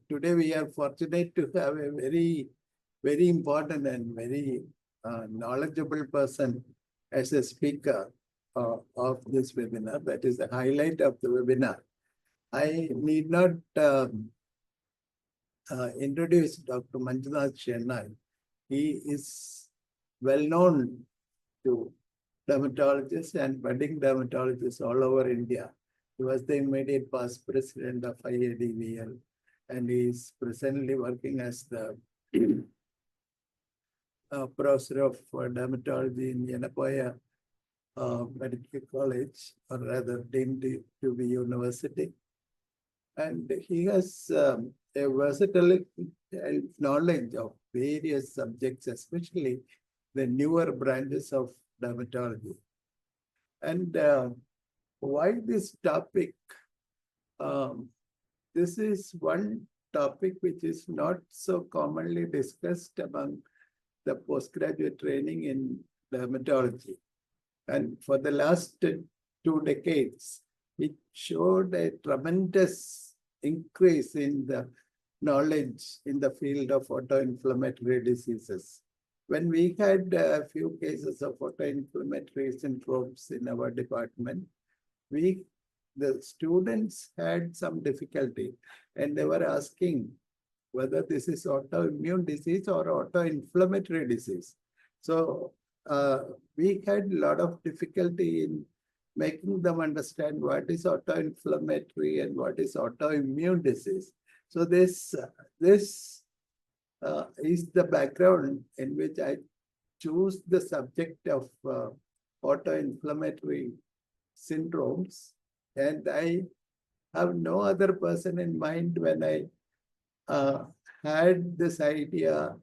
Today we are fortunate to have a very important and very knowledgeable person as a speaker of this webinar. That is the highlight of the webinar. I need not introduce Dr. Manjunath Chennai. He is well known to dermatologists and budding dermatologists all over India. He was the immediate past president of IADVL, and he is presently working as the professor of dermatology in Yenagoya Medical College, or rather deemed to be university. And he has a versatile knowledge of various subjects, especially the newer branches of dermatology. And why this topic? This is one topic which is not so commonly discussed among the postgraduate training in dermatology. And for the last 2 decades, it showed a tremendous increase in the knowledge in the field of autoinflammatory diseases. When we had a few cases of autoinflammatory syndromes in our department, the students had some difficulty, and they were asking whether this is autoimmune disease or autoinflammatory disease. So we had a lot of difficulty in making them understand what is autoinflammatory and what is autoimmune disease. So this is the background in which I choose the subject of autoinflammatory syndromes, and I have no other person in mind when I had this idea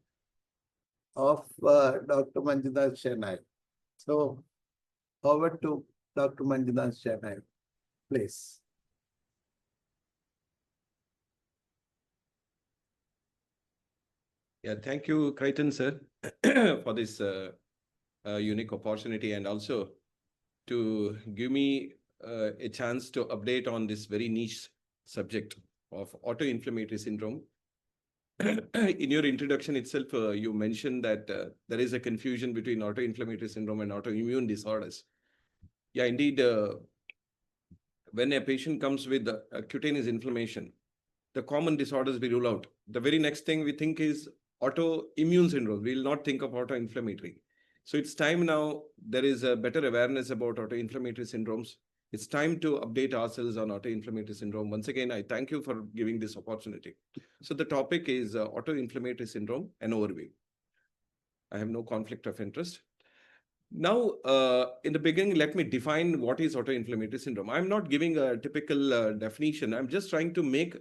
of Dr. Manjunath Chennai. So over to Dr. Manjunath Chennai, please. Yeah, thank you, Crichton, sir, for this unique opportunity, and also to give me a chance to update on this very niche subject of autoinflammatory syndrome. In your introduction itself, you mentioned that there is a confusion between autoinflammatory syndrome and autoimmune disorders. Yeah, indeed, when a patient comes with cutaneous inflammation, the common disorders we rule out. The very next thing we think is autoimmune syndrome. We will not think of autoinflammatory. So it's time now, there is a better awareness about autoinflammatory syndromes. It's time to update ourselves on autoinflammatory syndrome. Once again, I thank you for giving this opportunity. So the topic is autoinflammatory syndrome, an overview. I have no conflict of interest. Now, in the beginning, let me define what is autoinflammatory syndrome. I'm not giving a typical definition. I'm just trying to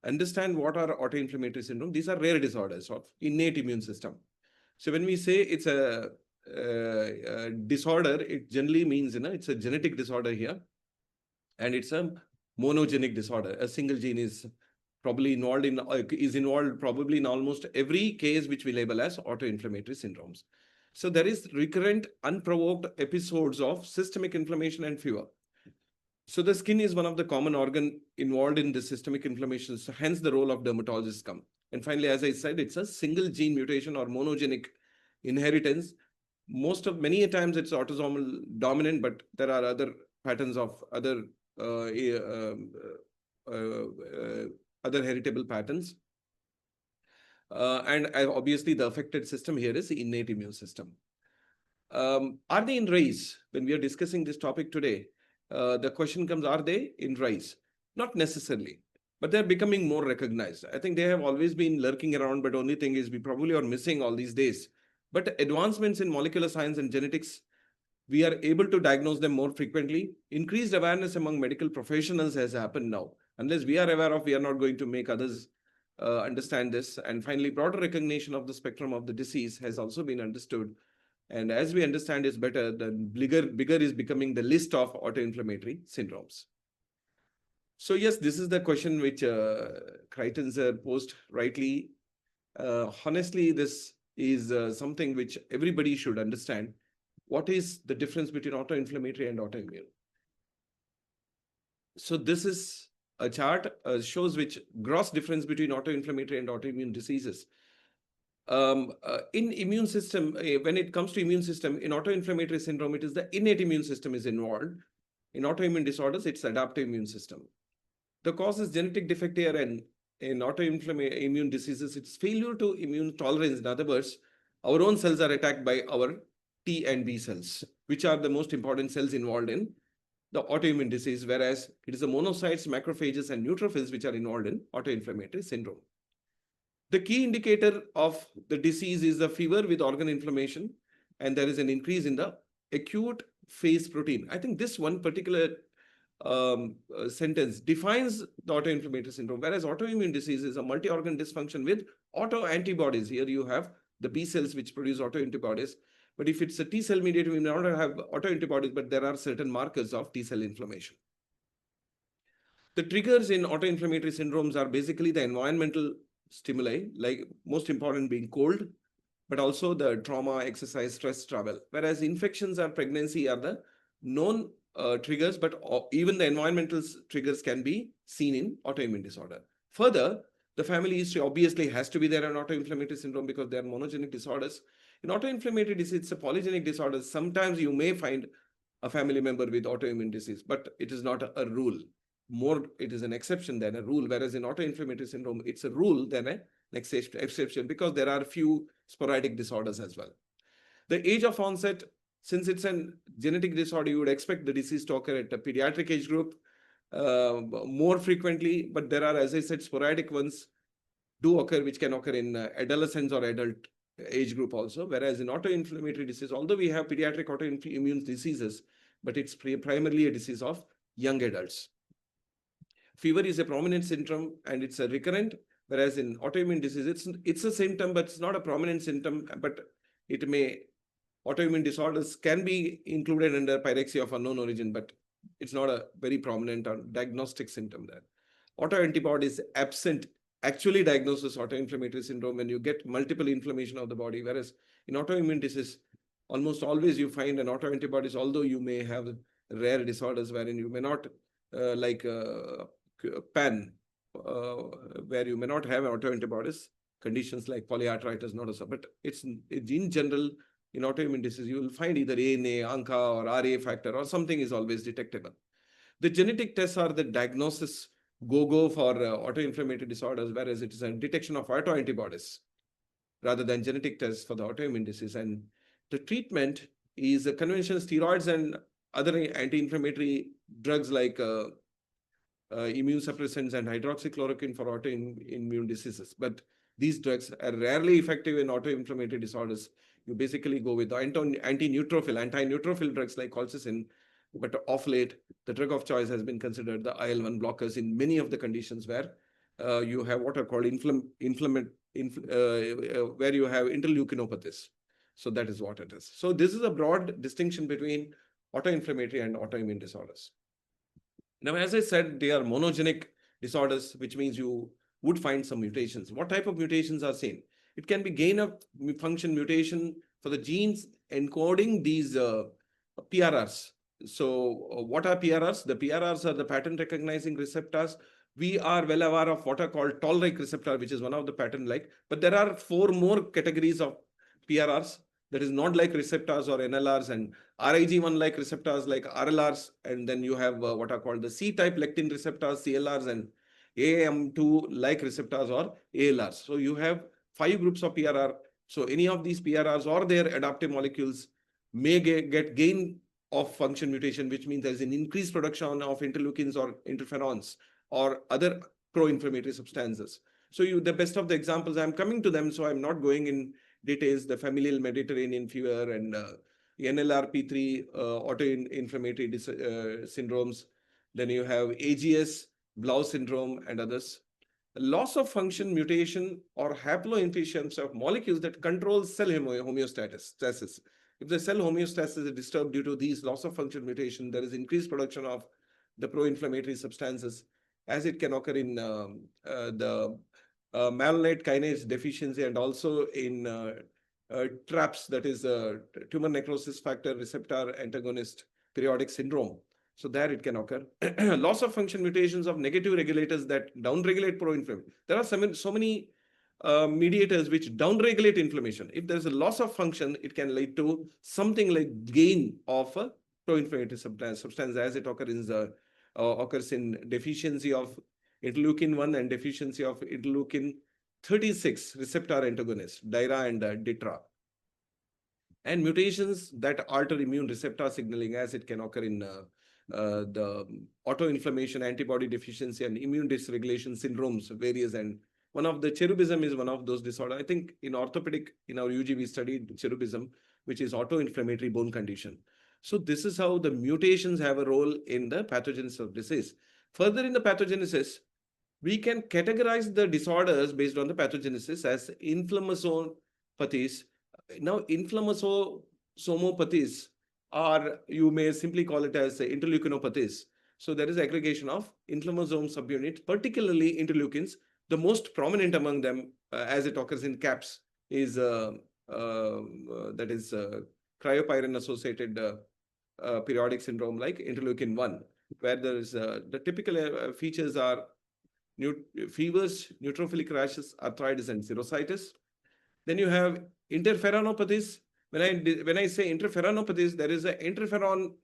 understand what are autoinflammatory syndrome. These are rare disorders of innate immune system. So when we say it's a disorder, it generally means it's a genetic disorder here, and it's a monogenic disorder. A single gene is probably involved probably in almost every case which we label as autoinflammatory syndromes. So there is recurrent unprovoked episodes of systemic inflammation and fever. So the skin is one of the common organ involved in the systemic inflammation. So hence the role of dermatologists come. And finally, as I said, it's a single gene mutation or monogenic inheritance. Many a times it's autosomal dominant, but there are other patterns of other heritable patterns. And obviously the affected system here is the innate immune system. Are they in rise? When we are discussing this topic today, the question comes, are they in rise? Not necessarily, but they're becoming more recognized. I think they have always been lurking around, but only thing is we probably are missing all these days. But advancements in molecular science and genetics, we are able to diagnose them more frequently. Increased awareness among medical professionals has happened now. Unless we are aware of, we are not going to make others understand this. And finally, broader recognition of the spectrum of the disease has also been understood. And as we understand it better, the bigger is becoming the list of autoinflammatory syndromes. So yes, this is the question which Crichton posed rightly. Honestly, this is something which everybody should understand. What is the difference between autoinflammatory and autoimmune? So this is a chart shows which gross difference between autoinflammatory and autoimmune diseases. In immune system, when it comes to immune system, in autoinflammatory syndrome, it is the innate immune system is involved. In autoimmune disorders, it's adaptive immune system. The cause is genetic defect here, and in autoimmune diseases, it's failure to immune tolerance. In other words, our own cells are attacked by our T and B cells, which are the most important cells involved in the autoimmune disease, whereas it is the monocytes, macrophages, and neutrophils which are involved in autoinflammatory syndrome. The key indicator of the disease is the fever with organ inflammation, and there is an increase in the acute phase protein. I think this one particular sentence defines the autoinflammatory syndrome, whereas autoimmune disease is a multi-organ dysfunction with autoantibodies. Here you have the B cells which produce autoantibodies. But if it's a T cell mediated, we may not have autoantibodies, but there are certain markers of T cell inflammation. The triggers in autoinflammatory syndromes are basically the environmental stimuli, like most important being cold, but also the trauma, exercise, stress, travel. Whereas infections or pregnancy are the known triggers, but even the environmental triggers can be seen in autoimmune disorder. Further, the family history obviously has to be there in autoinflammatory syndrome because they are monogenic disorders. In autoinflammatory disease, it's a polygenic disorder. Sometimes you may find a family member with autoimmune disease, but it is not a rule. More, it is an exception than a rule, whereas in autoinflammatory syndrome, it's a rule than an exception because there are few sporadic disorders as well. The age of onset, since it's a genetic disorder, you would expect the disease to occur at a pediatric age group more frequently, but there are, as I said, sporadic ones do occur, which can occur in adolescents or adult age group also, whereas in autoinflammatory disease, although we have pediatric autoimmune diseases, but it's primarily a disease of young adults. Fever is a prominent symptom and it's a recurrent, whereas in autoimmune disease, it's a symptom, but it's not a prominent symptom, but it may, autoimmune disorders can be included under pyrexia of unknown origin, but it's not a very prominent or diagnostic symptom there. Autoantibodies absent actually diagnoses autoinflammatory syndrome when you get multiple inflammation of the body, whereas in autoimmune disease, almost always you find an autoantibodies, although you may have rare disorders wherein you may not, like PAN, where you may not have autoantibodies, conditions like polyarthritis, not so, but it's in general, in autoimmune disease, you will find either ANA, ANCA, or RA factor, or something is always detectable. The genetic tests are the diagnosis go for autoinflammatory disorders, whereas it is a detection of autoantibodies rather than genetic tests for the autoimmune disease. And the treatment is a conventional steroids and other anti-inflammatory drugs like immune suppressants and hydroxychloroquine for autoimmune diseases. But these drugs are rarely effective in autoinflammatory disorders. You basically go with anti-neutrophil drugs like colchicine, but of late, the drug of choice has been considered the IL-1 blockers in many of the conditions where you have what are called where you have interleukinopathies. So that is what it is. So this is a broad distinction between autoinflammatory and autoimmune disorders. Now, as I said, they are monogenic disorders, which means you would find some mutations. What type of mutations are seen? It can be gain of function mutation for the genes encoding these PRRs. So what are PRRs? The PRRs are the pattern recognizing receptors. We are well aware of what are called toll-like receptor, which is one of the pattern-like. But there are 4 more categories of PRRs, that is not like receptors or NLRs, and RIG1-like receptors like RLRs. And then you have what are called the C-type lectin receptors, CLRs, and AM2-like receptors or ALRs. So you have 5 groups of PRR. So any of these PRRs or their adaptive molecules may get gain of function mutation, which means there's an increased production of interleukins or interferons or other pro-inflammatory substances. So the best of the examples, I'm coming to them, so I'm not going in details, the familial Mediterranean fever and NLRP3 autoinflammatory syndromes. Then you have AGS, Belau Syndrome, and others. Loss of function mutation or haploinsufficiency of molecules that control cell homeostasis. If the cell homeostasis is disturbed due to these loss of function mutation, there is increased production of the pro-inflammatory substances, as it can occur in the malonate kinase deficiency and also in TRAPS, that is tumor necrosis factor receptor antagonist periodic syndrome. So there it can occur. Loss of function mutations of negative regulators that downregulate pro-inflammatory. There are so many mediators which downregulate inflammation. If there's a loss of function, it can lead to something like gain of a pro-inflammatory substance as it occurs in deficiency of interleukin 1 and deficiency of interleukin 36 receptor antagonist, DIRA and DITRA. And mutations that alter immune receptor signaling as it can occur in the autoinflammation, antibody deficiency, and immune dysregulation syndromes, various. And one of the cherubism is one of those disorders. I think in orthopedic, in our UG, we studied cherubism, which is autoinflammatory bone condition. So this is how the mutations have a role in the pathogenesis of disease. Further in the pathogenesis, we can categorize the disorders based on the pathogenesis as inflammatoropathies. Now, inflammatoropathies are, you may simply call it as interleukinopathies. So there is aggregation of inflammasome subunits, particularly interleukins. The most prominent among them, as it occurs in CAPS, is cryopyrin-associated periodic syndrome like interleukin 1, where there is the typical features are fevers, neutrophilic rashes, arthritis, and serositis. Then you have interferonopathies. When I say interferonopathies, there is a interferon,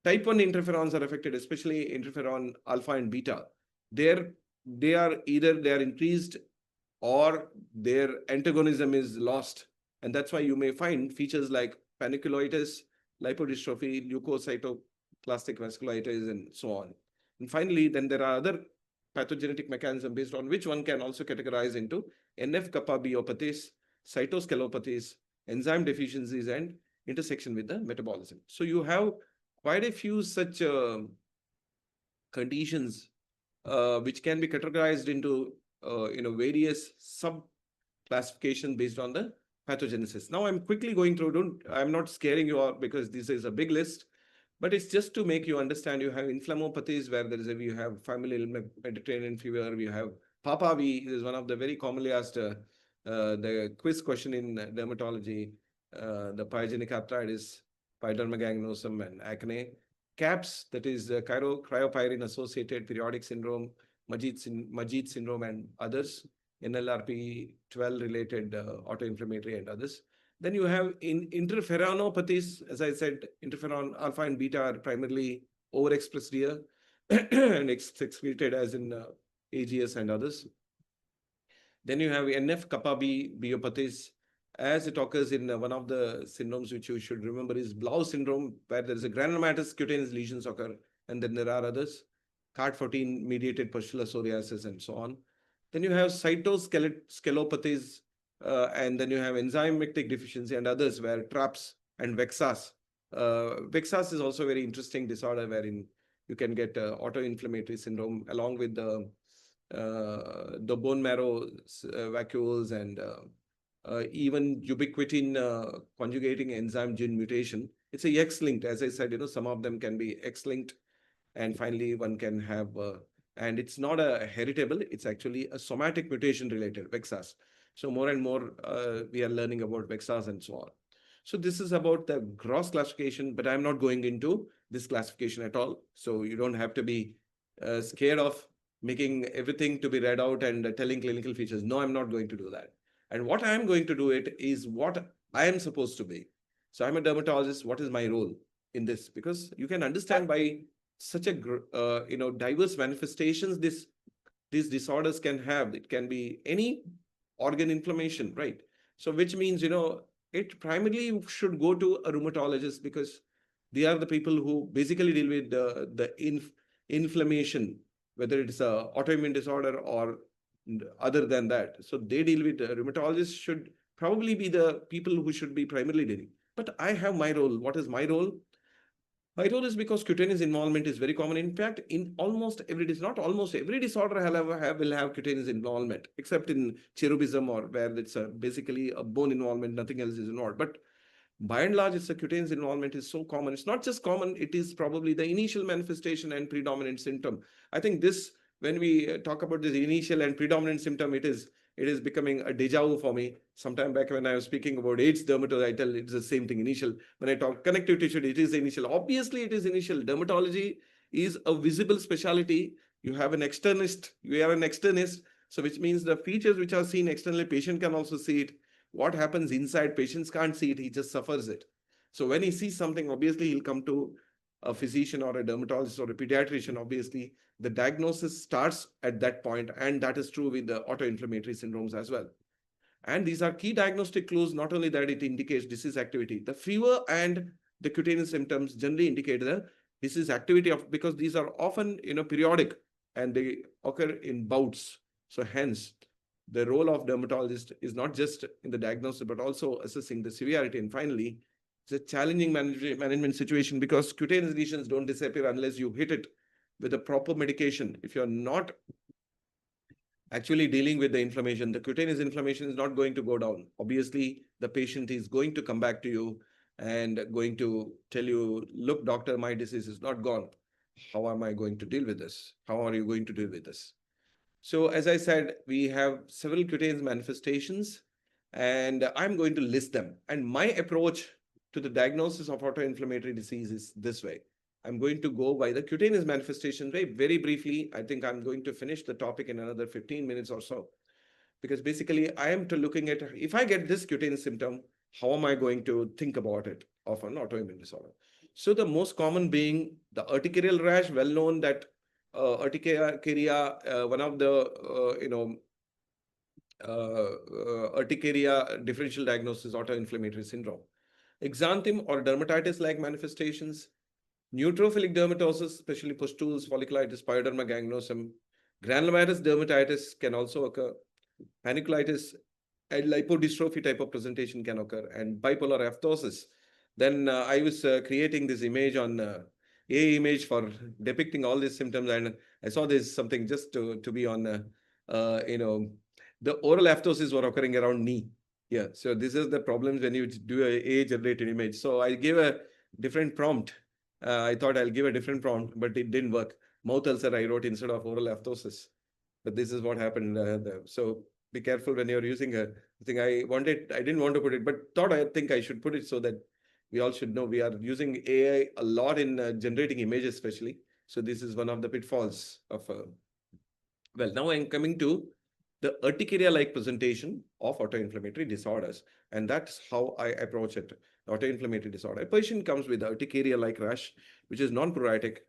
type 1 interferons are affected, especially interferon alpha and beta. They are increased or their antagonism is lost. And that's why you may find features like paniculitis, lipodystrophy, leukocytoclastic vasculitis, and so on. And finally, then there are other pathogenetic mechanisms based on which one can also categorize into NF-kappa biopathies, cytoskelopathies, enzyme deficiencies, and intersection with the metabolism. So you have quite a few such conditions which can be categorized into various sub-classifications based on the pathogenesis. Now I'm quickly going through, I'm not scaring you all because this is a big list, but it's just to make you understand. You have inflammopathies where you have familial Mediterranean fever, you have Papa V, is one of the very commonly asked the quiz question in dermatology, the pyogenic arthritis, pyoderma gangrenosum, and acne. CAPS, that is cryopyrin-associated periodic syndrome, Majid syndrome, and others, NLRP12-related autoinflammatory and others. Then you have interferonopathies, as I said, interferon alpha and beta are primarily overexpressed here and excreted as in AGS and others. Then you have NF-kappa B biopathies, as it occurs in one of the syndromes which you should remember is Belau Syndrome, where there is a granulomatous cutaneous lesions occur, and then there are others, CARD14 mediated pustular psoriasis, and so on. Then you have cytoskelopathies, and then you have enzymatic deficiency and others where TRAPS and VEXAS. VEXAS is also a very interesting disorder wherein you can get autoinflammatory syndrome along with the bone marrow vacuoles and even ubiquitin conjugating enzyme gene mutation. It's a X-linked, as I said, some of them can be X-linked, and finally one can have, and it's not a heritable, it's actually a somatic mutation related, VEXAS. So more and more we are learning about VEXAS and so on. So this is about the gross classification, but I'm not going into this classification at all. So you don't have to be scared of making everything to be read out and telling clinical features. No, I'm not going to do that. And what I'm going to do it is what I am supposed to be. So I'm a dermatologist. What is my role in this? Because you can understand by such a diverse manifestations these disorders can have. It can be any organ inflammation, right? So which means it primarily should go to a rheumatologist because they are the people who basically deal with the inflammation, whether it's a autoimmune disorder or other than that. So they deal with rheumatologists should probably be the people who should be primarily dealing. But I have my role. What is my role? My role is because cutaneous involvement is very common. In fact, in almost every disorder, not almost every disorder will have cutaneous involvement, except in cherubism or where it's basically a bone involvement, nothing else is involved. But by and large, it's a cutaneous involvement is so common. It's not just common, it is probably the initial manifestation and predominant symptom. I think this, when we talk about this initial and predominant symptom, it is becoming a deja vu for me. Sometime back when I was speaking about AIDS dermatoses, I tell it's the same thing, initial. When I talk connective tissue, it is initial. Obviously, it is initial. Dermatology is a visible specialty. You have an externist, you are an externist. So which means the features which are seen externally, patient can also see it. What happens inside, patients can't see it, he just suffers it. So when he sees something, obviously he'll come to a physician or a dermatologist or a pediatrician. Obviously, the diagnosis starts at that point, and that is true with the autoinflammatory syndromes as well. And these are key diagnostic clues, not only that it indicates disease activity. The fever and the cutaneous symptoms generally indicate the disease activity of, because these are often, periodic and they occur in bouts. So hence, the role of dermatologist is not just in the diagnosis, but also assessing the severity. And finally, it's a challenging management situation because cutaneous lesions don't disappear unless you hit it with a proper medication. If you're not actually dealing with the inflammation, the cutaneous inflammation is not going to go down. Obviously, the patient is going to come back to you and going to tell you, look, doctor, my disease is not gone. How am I going to deal with this? How are you going to deal with this? So as I said, we have several cutaneous manifestations, and I'm going to list them. And my approach to the diagnosis of autoinflammatory disease is this way. I'm going to go by the cutaneous manifestation very briefly. I think I'm going to finish the topic in another 15 minutes or so. Because basically, I am looking at, if I get this cutaneous symptom, how am I going to think about it of an autoimmune disorder? So the most common being the urticarial rash, well known that Urticaria, one of the, Urticaria differential diagnosis, autoinflammatory syndrome. Exanthem or dermatitis-like manifestations, neutrophilic dermatosis, especially pustules, folliculitis, pyoderma gangrenosum, granulomatous dermatitis can also occur, panniculitis and lipodystrophy type of presentation can occur, and bipolar aphthosis. Then I was creating this image on A image for depicting all these symptoms, and I saw this something just to be on, the oral aphthosis were occurring around knee. Yeah, so this is the problems when you do a A-generated image. So I gave a different prompt. I thought I'll give a different prompt, but it didn't work. Mouth ulcer I wrote instead of oral aphthosis. But this is what happened. So be careful when you're using a thing. I didn't want to put it, but I think I should put it so that we all should know we are using AI a lot in generating images, especially. So this is one of the pitfalls of, well, now I'm coming to the urticaria-like presentation of autoinflammatory disorders. And that's how I approach it. Autoinflammatory disorder. A patient comes with urticaria-like rash, which is non-puritic,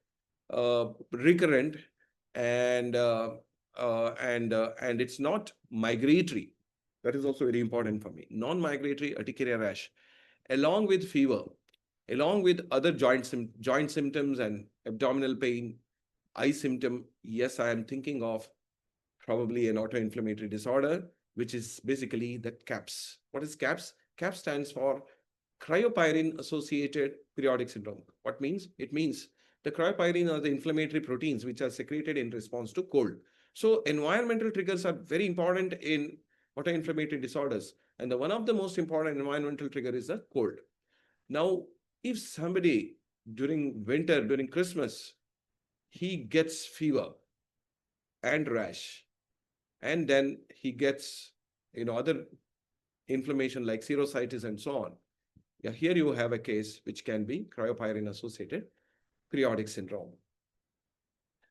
recurrent, and it's not migratory. That is also very important for me. Non-migratory urticaria rash, along with fever, along with other joint symptoms and abdominal pain, eye symptom. Yes, I am thinking of probably an autoinflammatory disorder, which is basically the CAPS. What is CAPS? CAPS stands for cryopyrin-associated periodic syndrome. What means? It means the cryopyrin are the inflammatory proteins which are secreted in response to cold. So environmental triggers are very important in autoinflammatory disorders. And one of the most important environmental trigger is the cold. Now, if somebody during winter, during Christmas, he gets fever and rash, and then he gets, other inflammation like serositis and so on. Yeah, here you have a case which can be cryopyrin-associated periodic syndrome.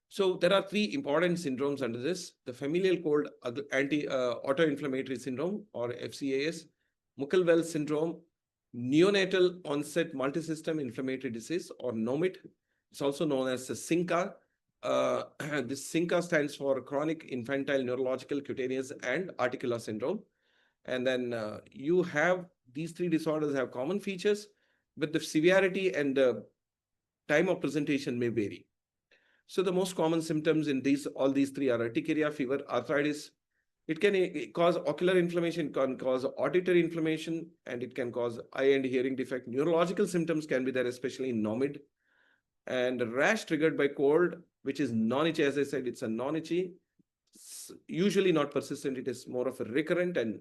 So there are three important syndromes under this: the familial cold autoinflammatory syndrome, or FCAS, Muckle-Wells syndrome, neonatal onset multisystem inflammatory disease, or NOMIT. It's also known as the CINCA. This CINCA stands for chronic infantile neurological cutaneous and articular syndrome. And then you have these three disorders have common features, but the severity and the time of presentation may vary. So the most common symptoms in all these three are urticaria, fever, arthritis. It can cause ocular inflammation, it can cause auditory inflammation, and it can cause eye and hearing defect. Neurological symptoms can be there, especially in NOMID. And rash triggered by cold, which is non-itchy. As I said, it's a non-itchy, usually not persistent. It is more of a recurrent, and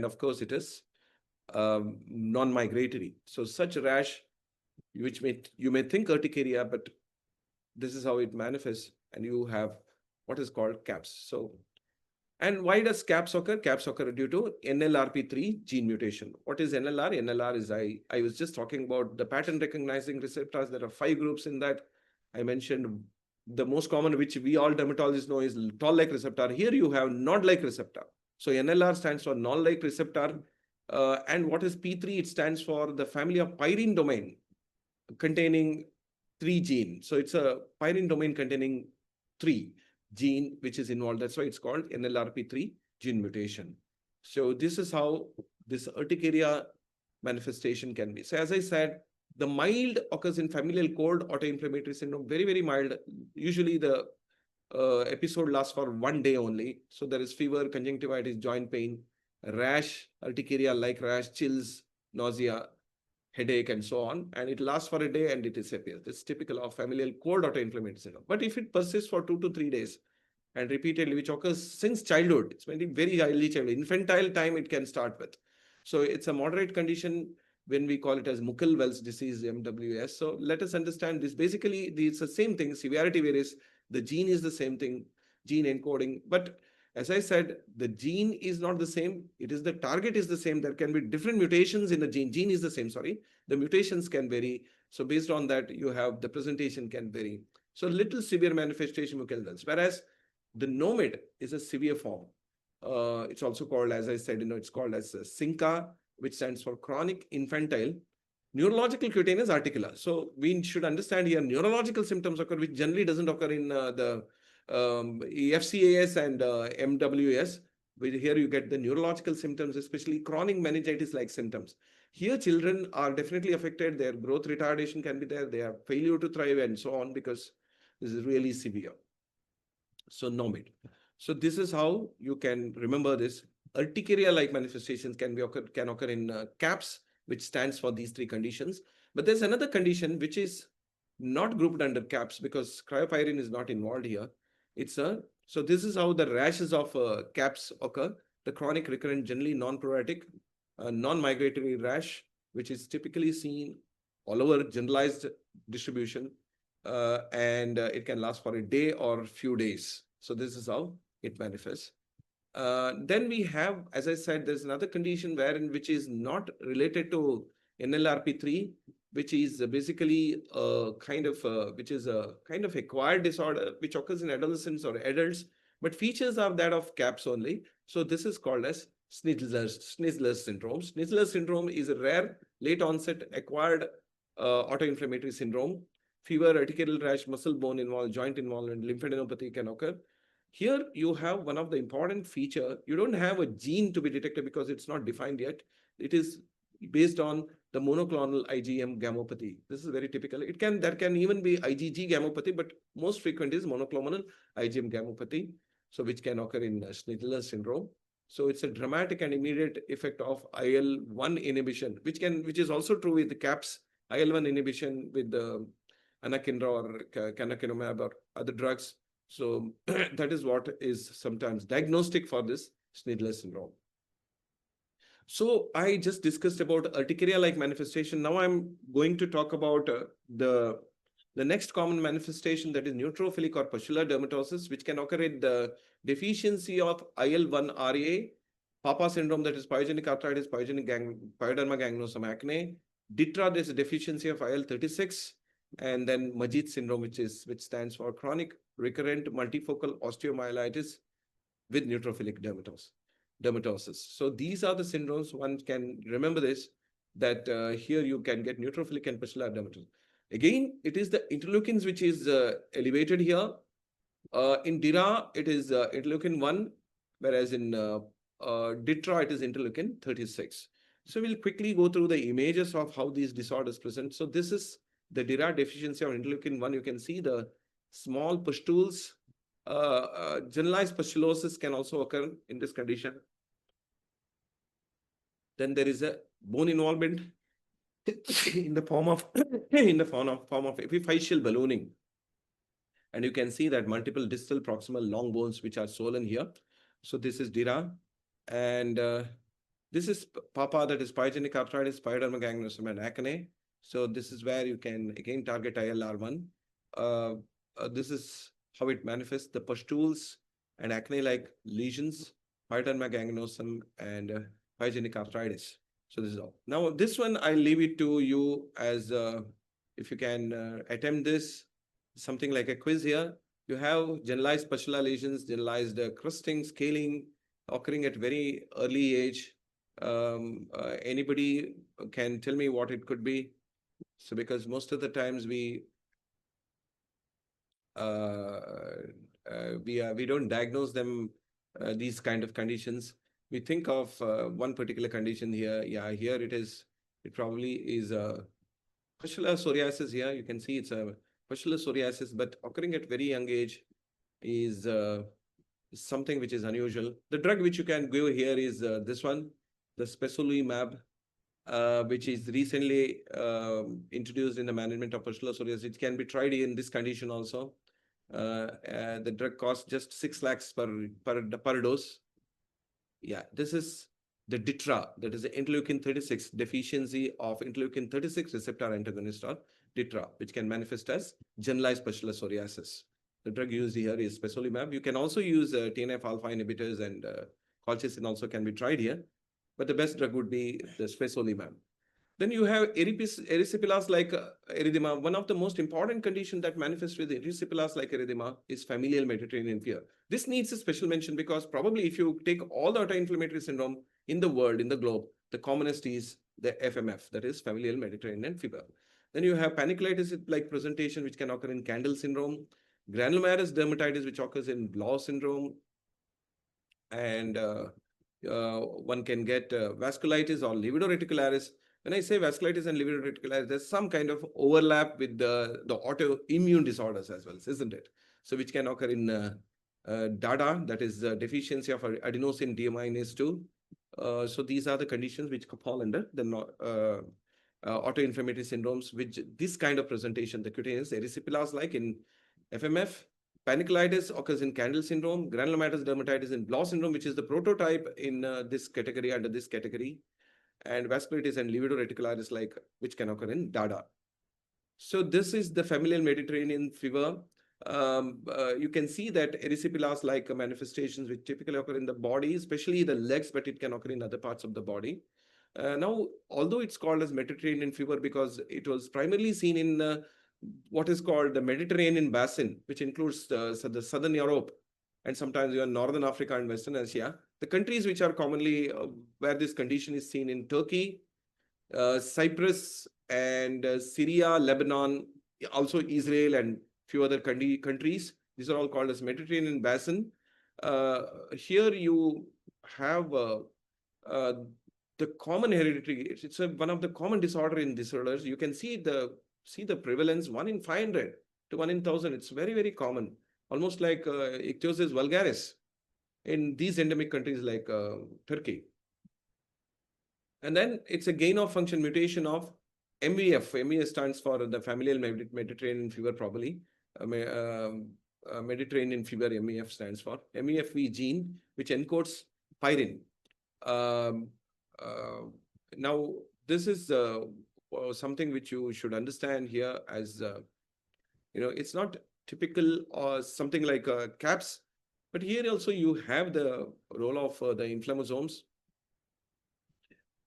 of course it is non-migratory. So such rash, which you may think urticaria, but this is how it manifests, and you have what is called CAPS. So, and why does CAPS occur? CAPS occur due to NLRP3 gene mutation. What is NLR? NLR is, I was just talking about the pattern recognizing receptors. There are 5 groups in that. I mentioned the most common, which we all dermatologists know, is toll-like receptor. Here you have nod-like receptor. So NLR stands for nod-like receptor. And what is P3? It stands for the family of pyrene domain containing 3 genes. So it's a pyrene domain containing 3 gene which is involved. That's why it's called NLRP3 gene mutation. So this is how this urticaria manifestation can be. So as I said, the mild occurs in familial cold autoinflammatory syndrome, very, very mild. Usually the episode lasts for 1 day only. So there is fever, conjunctivitis, joint pain, rash, urticaria like rash, chills, nausea, headache, and so on. And it lasts for a day and it disappears. It's typical of familial cold autoinflammatory syndrome. But if it persists for 2 to 3 days and repeatedly, which occurs since childhood, it's very, very early childhood, infantile time it can start with. So it's a moderate condition when we call it as Muckle-Wells disease, MWS. So let us understand this. Basically, it's the same thing. Severity varies. The gene is the same thing, gene encoding. But as I said, the gene is not the same. It is the target is the same. There can be different mutations in the gene. Gene is the same, sorry. The mutations can vary. So based on that, you have the presentation can vary. So little severe manifestation Muckle-Wells. Whereas the NOMID is a severe form. It's also called, as I said, it's called as CINCA, which stands for chronic infantile neurological cutaneous articular. So we should understand here neurological symptoms occur, which generally doesn't occur in the FCAS and MWS. Here you get the neurological symptoms, especially chronic meningitis-like symptoms. Here children are definitely affected. Their growth retardation can be there. They have failure to thrive and so on because this is really severe. So NOMID. So this is how you can remember this. Urticaria-like manifestations can occur in CAPS, which stands for these 3 conditions. But there's another condition which is not grouped under CAPS because cryopyrin is not involved here. So this is how the rashes of CAPS occur. The chronic recurrent, generally non-puritic, non-migratory rash, which is typically seen all over generalized distribution. And it can last for a day or few days. So this is how it manifests. Then we have, as I said, there's another condition which is not related to NLRP3, which is basically which is a kind of acquired disorder which occurs in adolescents or adults, but features are that of CAPS only. So this is called as Schnitzler syndrome. Schnitzler syndrome is a rare late onset acquired autoinflammatory syndrome. Fever, urticarial rash, muscle bone involved, joint involvement, lymphadenopathy can occur. Here you have one of the important feature. You don't have a gene to be detected because it's not defined yet. It is based on the monoclonal IgM gammopathy. This is very typical. There can even be IgG gammopathy, but most frequent is monoclonal IgM gammopathy. So which can occur in Schnitzler syndrome. So it's a dramatic and immediate effect of IL-1 inhibition, which is also true with the CAPS, IL-1 inhibition with the anakinra or canakinumab or other drugs. So that is what is sometimes diagnostic for this Schnitzler syndrome. So I just discussed about urticaria-like manifestation. Now I'm going to talk about the next common manifestation, that is neutrophilic or pustular dermatosis, which can occur in the deficiency of IL-1RA, Papa syndrome, that is pyogenic arthritis, pyoderma gangrenosum acne, DITRA, there is a deficiency of IL-36, and then Majid syndrome, which stands for chronic recurrent multifocal osteomyelitis with neutrophilic dermatosis. So these are the syndromes. One can remember this, that here you can get neutrophilic and pustular dermatosis. Again, it is the interleukins which is elevated here. In DIRA, it is interleukin 1, whereas in DITRA, it is interleukin 36. So we'll quickly go through the images of how these disorders present. So this is the DIRA deficiency of interleukin 1. You can see the small pustules. Generalized pustulosis can also occur in this condition. Then there is a bone involvement in the form of epiphyseal ballooning. And you can see that multiple distal proximal long bones which are swollen here. So this is DIRA. And this is PAPA, that is pyogenic arthritis, pyoderma gangrenosum and acne. So this is where you can again target ILR1. This is how it manifests, the pustules and acne-like lesions, pyoderma gangrenosum and pyogenic arthritis. So this is all. Now this one, I'll leave it to you as if you can attempt this. something like a quiz here. You have generalized pustular lesions, generalized crusting, scaling occurring at very early age. Anybody can tell me what it could be? So because most of the times we don't diagnose them these kind of conditions. We think of one particular condition here. Yeah, here it is. It probably is a pustular psoriasis. Here you can see it's a pustular psoriasis, but occurring at very young age is something which is unusual. The drug which you can give here is this one, the spesolimab, which is recently introduced in the management of pustular psoriasis. It can be tried in this condition also. The drug costs just 6 lakhs per dose. Yeah, this is the DITRA, that is the interleukin 36 deficiency of interleukin 36 receptor antagonist, or DITRA, which can manifest as generalized pustular psoriasis. The drug used here is spesolimab. You can also use TNF alpha inhibitors, and colchicine also can be tried here, but the best drug would be the spesolimab. Then you have erysipelas-like erythema. One of the most important conditions that manifests with erysipelas-like erythema is familial Mediterranean fever. This needs a special mention because probably if you take all the autoinflammatory syndrome in the world, in the globe, the commonest is the FMF, that is familial Mediterranean fever. Then you have paniculatus-like presentation, which can occur in Candle syndrome, granulomatous dermatitis, which occurs in Belau Syndrome, and one can get vasculitis or lividoreticularis. When I say vasculitis and lividoreticularis, there's some kind of overlap with the autoimmune disorders as well, isn't it? So which can occur in DADA, that is deficiency of adenosine deaminase 2. So these are the conditions which fall under the autoinflammatory syndromes, which this kind of presentation, the cutaneous erysipelas like in FMF, paniculatis occurs in Candle syndrome, granulomatous dermatitis in Belau syndrome, which is the prototype in this category, under this category, and vasculitis and lividoreticularis like, which can occur in DADA. So this is the familial Mediterranean fever. You can see that erysipelas-like manifestations which typically occur in the body, especially the legs, but it can occur in other parts of the body. Now, although it's called as Mediterranean fever because it was primarily seen in what is called the Mediterranean basin, which includes the southern Europe and sometimes even northern Africa and Western Asia. The countries which are commonly where this condition is seen in Turkey, Cyprus, and Syria, Lebanon, also Israel, and few other countries. These are all called as Mediterranean basin. Here you have the common hereditary. It's one of the common disorder in disorders. You can see the prevalence 1 in 500 to 1 in 1,000. It's very, very common, almost like Ichthyosis vulgaris in these endemic countries like Turkey. And then it's a gain of function mutation of MEF. MEF stands for the familial Mediterranean fever, probably. Mediterranean fever, MEF stands for. MEFV gene, which encodes pyrin. Now, this is something which you should understand here as, it's not typical or something like CAPS, but here also you have the role of the inflammasomes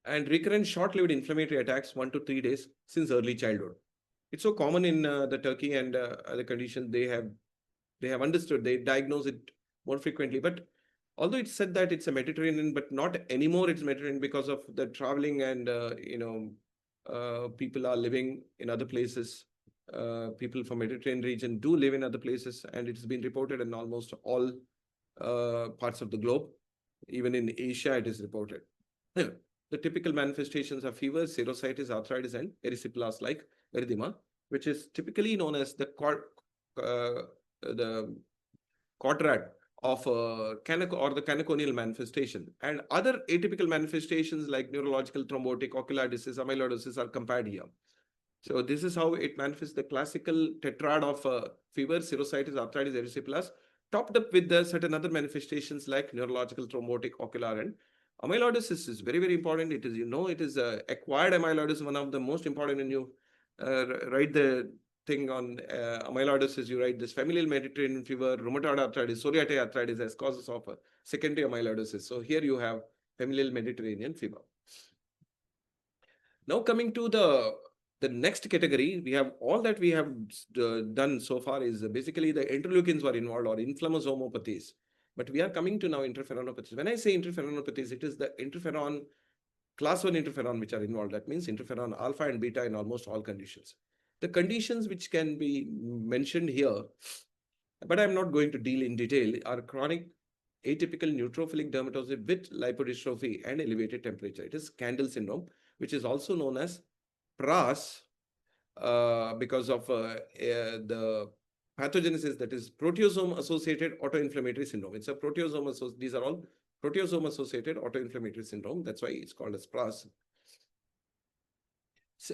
and recurrent short-lived inflammatory attacks 1 to 3 days since early childhood. It's so common in the Turkey and other conditions. They have understood, they diagnose it more frequently. But although it's said that it's a Mediterranean, but not anymore it's Mediterranean because of the traveling and, people are living in other places. People from Mediterranean region do live in other places, and it's been reported in almost all parts of the globe. Even in Asia, it is reported. The typical manifestations are fever, serositis, arthritis, and erysipelas-like erythema, which is typically known as the quadrant of the canaconial manifestation. And other atypical manifestations like neurological, thrombotic, ocular disease, amyloidosis are compared here. So this is how it manifests, the classical tetrad of fever, serositis, arthritis, erysipelas, topped up with the certain other manifestations like neurological, thrombotic, ocular, and amyloidosis is very, very important. It is, it is acquired amyloidosis, one of the most important. When you write the thing on amyloidosis, you write this familial Mediterranean fever, rheumatoid arthritis, psoriatic arthritis as causes of secondary amyloidosis. So here you have familial Mediterranean fever. Now coming to the The next category, we have all that we have done so far is basically the interleukins were involved or inflammosomopathies. But we are coming to now interferonopathies. When I say interferonopathies, it is the interferon, class 1 interferon which are involved. That means interferon alpha and beta in almost all conditions. The conditions which can be mentioned here, but I'm not going to deal in detail, are chronic atypical neutrophilic dermatosis with lipodystrophy and elevated temperature. It is Candle syndrome, which is also known as PRAS because of the pathogenesis, that is proteasome associated autoinflammatory syndrome. It's a proteasome associated, these are all proteasome associated autoinflammatory syndrome. That's why it's called as PRAS.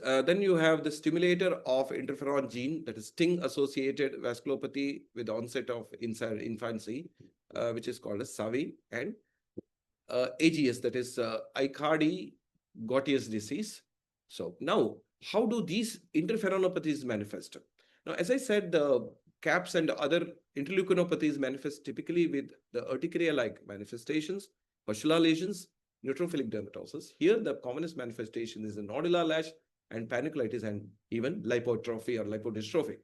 Then you have the stimulator of interferon gene, that is STING associated vasculopathy with onset of infancy, which is called as SAVI, and AGS, that is Aicardi-Goutieres disease. So now, how do these interferonopathies manifest? Now, as I said, the CAPS and other interleukinopathies manifest typically with the urticaria-like manifestations, pustular lesions, neutrophilic dermatosis. Here, the commonest manifestation is the nodular lash and panniculitis and even lipotrophy or lipodystrophy.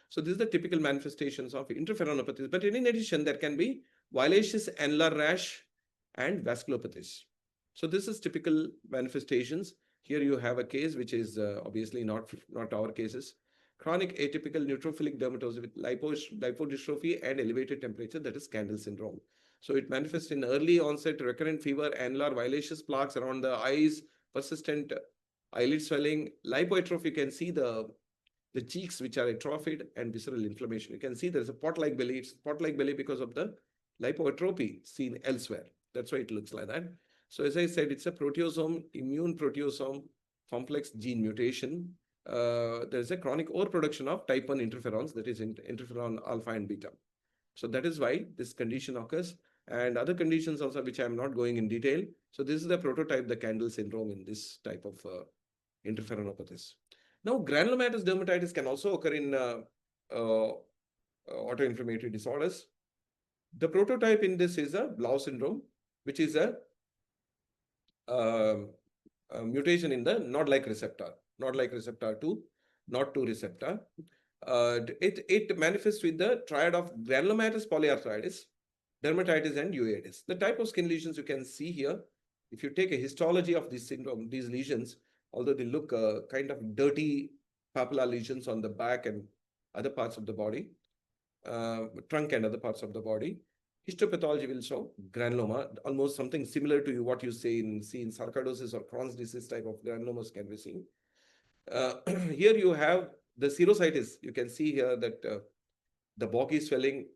So these are the typical manifestations of interferonopathies. But in addition, there can be violaceous annular rash and vasculopathies. So this is typical manifestations. Here you have a case which is obviously not our cases. Chronic atypical neutrophilic dermatosis with lipodystrophy and elevated temperature, that is Candle syndrome. So it manifests in early onset recurrent fever, annular violaceous plaques around the eyes, persistent eyelid swelling, lipoatrophy. You can see the cheeks which are atrophied, and visceral inflammation. You can see there's a pot-like belly. It's pot-like belly because of the lipoatrophy seen elsewhere. That's why it looks like that. So as I said, it's a proteasome, immune proteasome complex gene mutation. There's a chronic overproduction of type 1 interferons, that is interferon alpha and beta. So that is why this condition occurs, and other conditions also, which I'm not going in detail. So this is the prototype, the Candle syndrome in this type of interferonopathies. Now, granulomatous dermatitis can also occur in autoinflammatory disorders. The prototype in this is a Belau syndrome, which is a mutation in the NOD-like receptor, NOD-like receptor 2, NOD2 receptor. It manifests with the triad of granulomatous polyarthritis, dermatitis, and uveitis. The type of skin lesions you can see here, if you take a histology of this syndrome, these lesions, although they look kind of dirty papilla lesions on the back and other parts of the body, trunk and other parts of the body, histopathology will show granuloma, almost something similar to what you see in sarcoidosis or Crohn's disease type of granulomas can be seen. Here you have the serositis. You can see here that the boggy swelling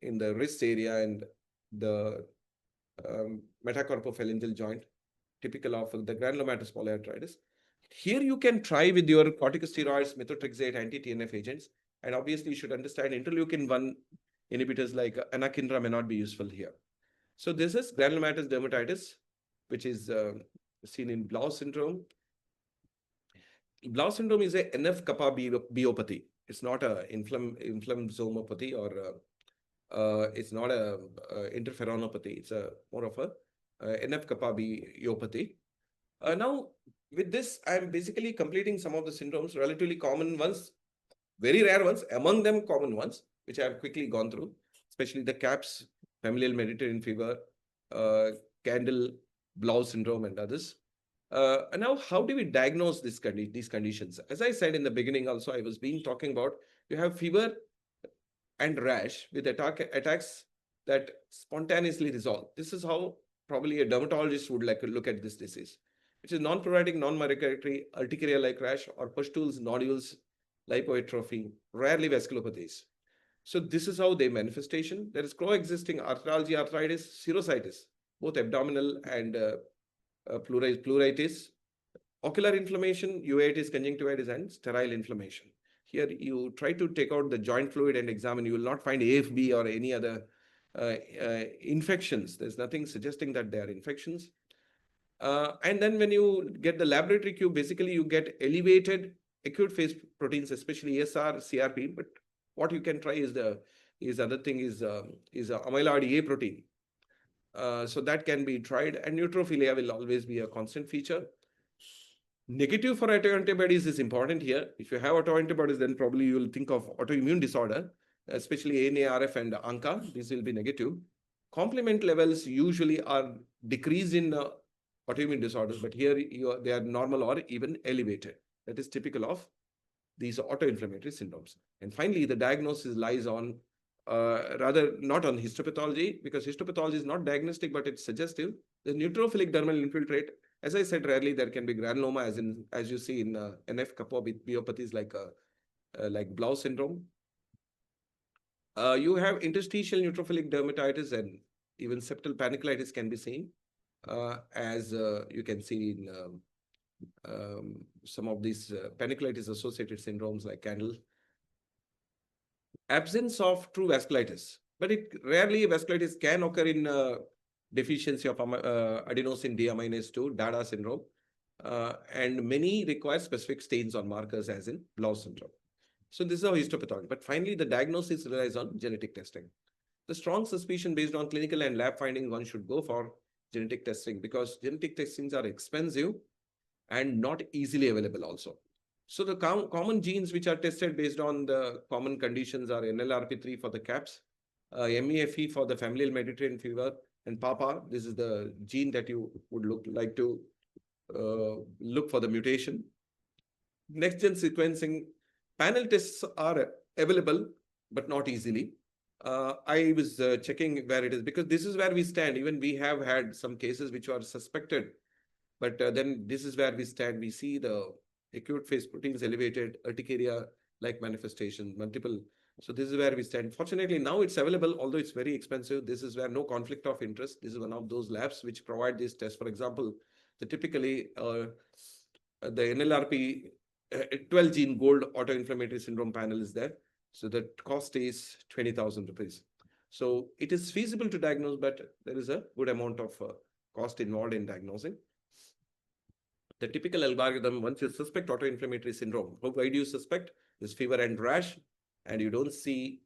in the wrist area and the metacarpophalangeal joint, typical of the granulomatous polyarthritis. Here you can try with your corticosteroids, methotrexate, anti-TNF agents, and obviously you should understand interleukin-1 inhibitors like anakinra may not be useful here. So this is granulomatous dermatitis, which is seen in Belau syndrome. Belau syndrome is a NF-kappa biopathy. It's not a inflammosomopathy or it's not a interferonopathy. It's a more of a NF-kappa biopathy. Now, with this, I'm basically completing some of the syndromes, relatively common ones, very rare ones, among them common ones, which I have quickly gone through, especially the CAPS, familial Mediterranean fever, Candle, Belau syndrome, and others. And now, how do we diagnose these conditions? As I said in the beginning also, I was talking about, you have fever and rash with attacks that spontaneously resolve. This is how probably a dermatologist would like to look at this disease, which is non-puritic, non-migratory, urticaria-like rash or pustules, nodules, lipoatrophy, rarely vasculopathies. So this is how they manifestation. There is coexisting arthralgia, arthritis, serositis, both abdominal and pleuritis, ocular inflammation, uveitis, conjunctivitis, and sterile inflammation. Here you try to take out the joint fluid and examine. You will not find AFB or any other infections. There's nothing suggesting that they are infections. And then when you get the laboratory Q, basically you get elevated acute phase proteins, especially ESR, CRP. But what you can try is other thing is amyloid A protein. So that can be tried, and neutrophilia will always be a constant feature. Negative for autoantibodies is important here. If you have autoantibodies, then probably you will think of autoimmune disorder, especially ANA, RF, and ANCA. This will be negative. Complement levels usually are decreased in autoimmune disorders, but here they are normal or even elevated. That is typical of these autoinflammatory syndromes. And finally, the diagnosis lies on rather not on histopathology, because histopathology is not diagnostic, but it's suggestive. The neutrophilic dermal infiltrate, as I said, rarely there can be granuloma, as you see in NF kapopathies like Belau Syndrome. You have interstitial neutrophilic dermatitis, and even septal panicleitis can be seen, as you can see in some of these panicleitis-associated syndromes like Candle. Absence of true vasculitis, but it rarely vasculitis can occur in deficiency of adenosine deaminase 2, DADA syndrome, and many require specific stains on markers as in Belau syndrome. So this is how histopathology. But finally, the diagnosis relies on genetic testing. The strong suspicion based on clinical and lab findings, one should go for genetic testing, because genetic testings are expensive and not easily available also. So the common genes which are tested based on the common conditions are NLRP3 for the CAPS, MEFE for the familial Mediterranean fever, and PAPA. This is the gene that you would like to look for the mutation. Next-gen sequencing panel tests are available, but not easily. I was checking where it is, because this is where we stand. Even we have had some cases which are suspected, but then this is where we stand. We see the acute phase proteins elevated, urticaria like manifestation, multiple. So this is where we stand. Fortunately, now it's available, although it's very expensive. This is where no conflict of interest. This is one of those labs which provide these tests. For example, typically the NLRP 12 gene gold autoinflammatory syndrome panel is there. So the cost is 20,000 rupees. So it is feasible to diagnose, but there is a good amount of cost involved in diagnosing. The typical algorithm, once you suspect autoinflammatory syndrome, why do you suspect? This fever and rash, and you don't see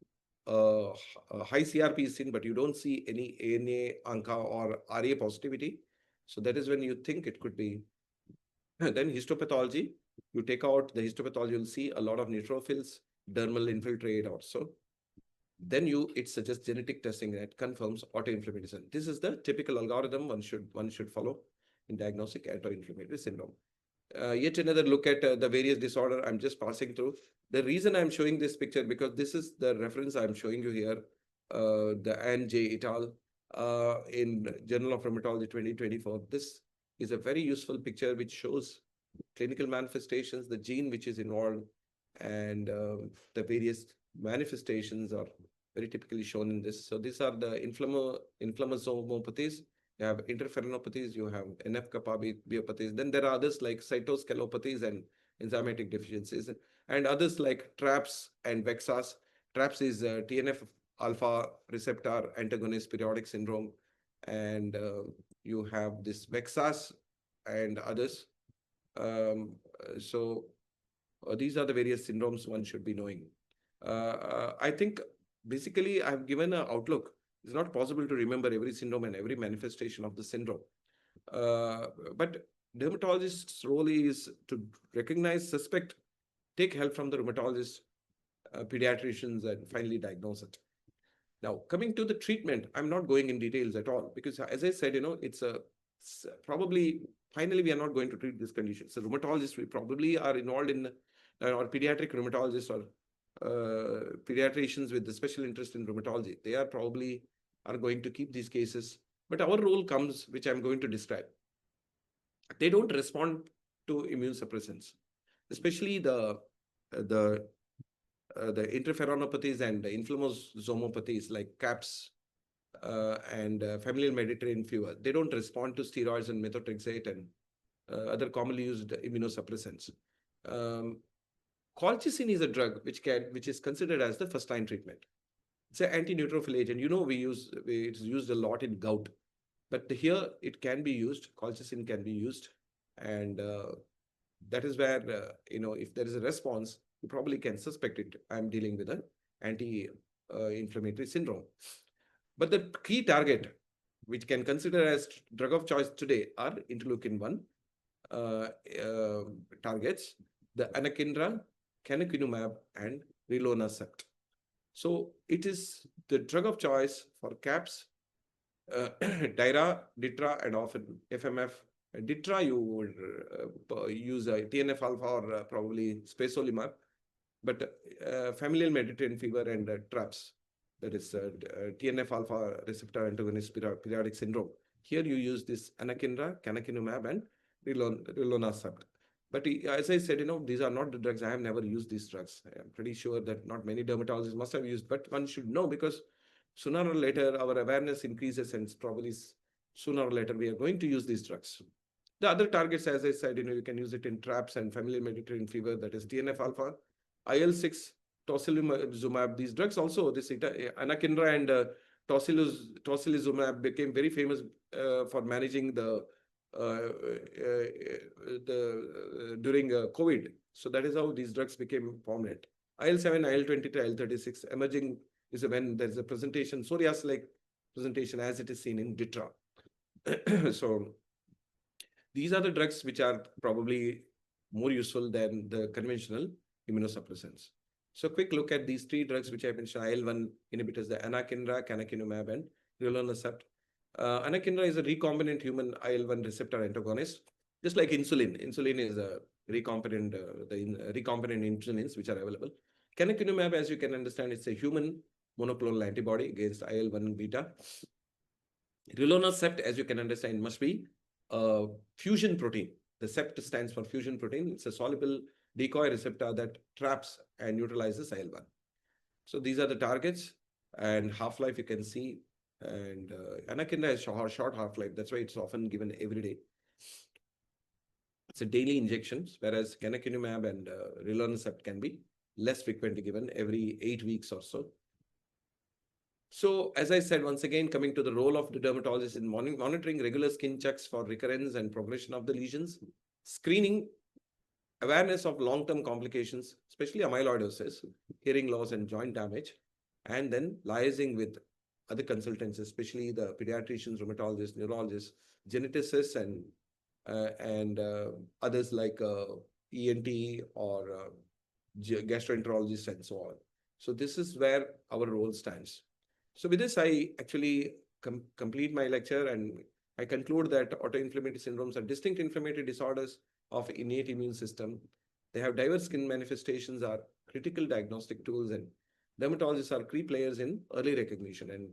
high CRP is seen, but you don't see any ANA, ANCA, or RA positivity. So that is when you think it could be. Then histopathology, you take out the histopathology, you'll see a lot of neutrophils, dermal infiltrate also. Then it suggests genetic testing that confirms autoinflammation. This is the typical algorithm one should follow in diagnostic autoinflammatory syndrome. Yet another look at the various disorder. I'm just passing through. The reason I'm showing this picture, because this is the reference I'm showing you here, the Ann J. et al. In Journal of Rheumatology 2024. This is a very useful picture which shows clinical manifestations, the gene which is involved, and the various manifestations are very typically shown in this. So these are the inflammosomopathies. You have interferonopathies, you have NF-kappa-biopathies. Then there are others like cytoskelopathies and enzymatic deficiencies, and others like TRAPS and VEXAS. TRAPS is TNF-alpha receptor antagonist periodic syndrome, and you have this VEXAS and others. These are the various syndromes one should be knowing. I think basically I've given an outlook. It's not possible to remember every syndrome and every manifestation of the syndrome. But dermatologist's role is to recognize, suspect, take help from the rheumatologist, pediatricians, and finally diagnose it. Now, coming to the treatment, I'm not going in details at all, because as I said, it's probably, finally, we are not going to treat this condition. So rheumatologists, we probably are involved in, or pediatric rheumatologists or pediatricians with the special interest in rheumatology. They are probably going to keep these cases. But our role comes, which I'm going to describe. They don't respond to immune suppressants, especially the interferonopathies and the inflammosomopathies like CAPS and familial Mediterranean fever. They don't respond to steroids and methotrexate and other commonly used immunosuppressants. Colchicine is a drug which is considered as the first-line treatment. It's an anti-neutrophil agent. It's used a lot in gout, but here it can be used. Colchicine can be used, and that is where if there is a response, you probably can suspect it. I'm dealing with an anti-inflammatory syndrome. But the key target, which can consider as drug of choice today, are interleukin 1, targets: the anakinra, canakinumab, and rilonacept. So it is the drug of choice for CAPS, DIRA, DITRA, and often FMF. DITRA, you would use a TNF alpha or probably spasolimab, but familial Mediterranean fever and TRAPS, that is TNF alpha receptor antagonist periodic syndrome. Here you use this anakinra, canakinumab, and rilonacept. But as I said, these are not the drugs. I have never used these drugs. I am pretty sure that not many dermatologists must have used, but one should know, because sooner or later our awareness increases, and probably sooner or later we are going to use these drugs. The other targets, as I said, you can use it in TRAPS and familial Mediterranean fever, that is TNF alpha, IL-6, tocilizumab. These drugs also, this anakinra and tocilizumab became very famous for managing during COVID. So that is how these drugs became prominent. IL-7, IL-23, IL-36 emerging is when there is a presentation, psoriasis-like presentation, as it is seen in DITRA. So these are the drugs which are probably more useful than the conventional immunosuppressants. So quick look at these three drugs which I mentioned: IL-1 inhibitors, the anakinra, canakinumab, and rilonacept. Anakinra is a recombinant human IL-1 receptor antagonist, just like insulin. Insulin is a recombinant, the recombinant insulins which are available. Canakinumab, as you can understand, it's a human monoclonal antibody against IL-1 beta. Rilonacept, as you can understand, must be a fusion protein. The sept stands for fusion protein. It's a soluble decoy receptor that traps and neutralizes IL-1. So these are the targets, and half-life you can see. And anakinra has short half-life. That's why it's often given every day. It's a daily injections, whereas canakinumab and rilonacept can be less frequently given, every 8 weeks or so. So, as I said, once again, coming to the role of the dermatologist in monitoring regular skin checks for recurrence and progression of the lesions, screening, awareness of long-term complications, especially amyloidosis, hearing loss, and joint damage, and then liaising with other consultants, especially the pediatricians, rheumatologists, neurologists, geneticists, and others like ENT or gastroenterologists, and so on. So this is where our role stands. So with this, I actually complete my lecture, and I conclude that autoinflammatory syndromes are distinct inflammatory disorders of innate immune system. They have diverse skin manifestations, are critical diagnostic tools, and dermatologists are key players in early recognition and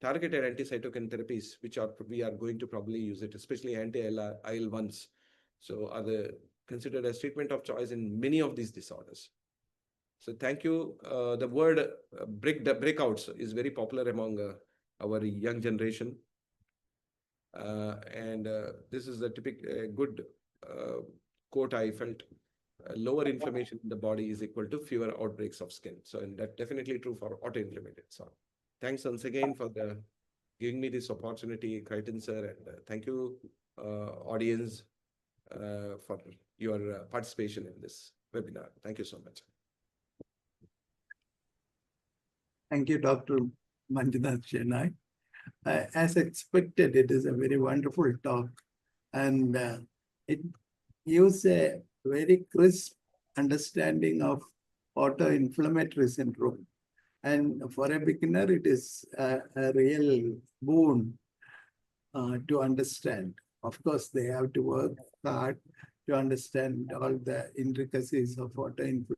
targeted anti-cytokine therapies, which we are going to probably use it, especially anti-IL-1s. So are considered as treatment of choice in many of these disorders. So thank you. The word breakouts is very popular among our young generation. And this is a typical good quote I felt. Lower inflammation in the body is equal to fewer outbreaks of skin. So, and that's definitely true for autoinflammatory. So thanks once again for giving me this opportunity, Crichton sir, and thank you, audience, for your participation in this webinar. Thank you so much. Thank you, Dr. Manjunath Chennai. As expected, it is a very wonderful talk, and it gives a very crisp understanding of autoinflammatory syndrome. And for a beginner, it is a real boon to understand. Of course, they have to work hard to understand all the intricacies of autoinflammatory.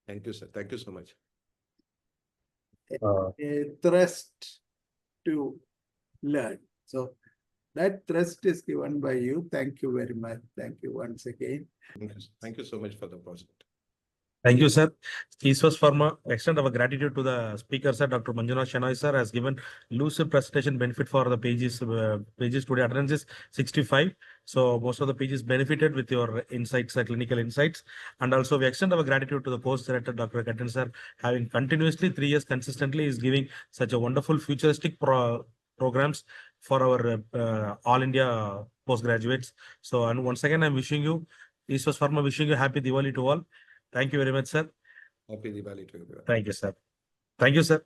Thank you, sir. Thank you so much. A thrust to learn. So that thrust is given by you. Thank you very much. Thank you once again. Thank you so much for the project. Thank you, sir. Eastwas Pharma extend our gratitude to the speaker, sir. Dr. Manjunath Chennai, sir, has given lucid presentation benefit for the pages. Pages today attendance is 65. So most of the pages benefited with your insights, clinical insights. And also we extend our gratitude to the course director, Dr. Crichton, sir, having continuously 3 years consistently is giving such a wonderful futuristic programs for our all India postgraduates. So, and once again, I'm wishing you, Eastwas Pharma, wishing you happy Diwali to all. Thank you very much, sir. Happy Diwali to everyone. Thank you, sir. Thank you, sir.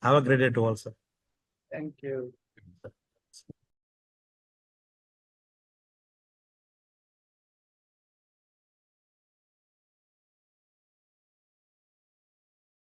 Have a great day to all, sir. Thank you.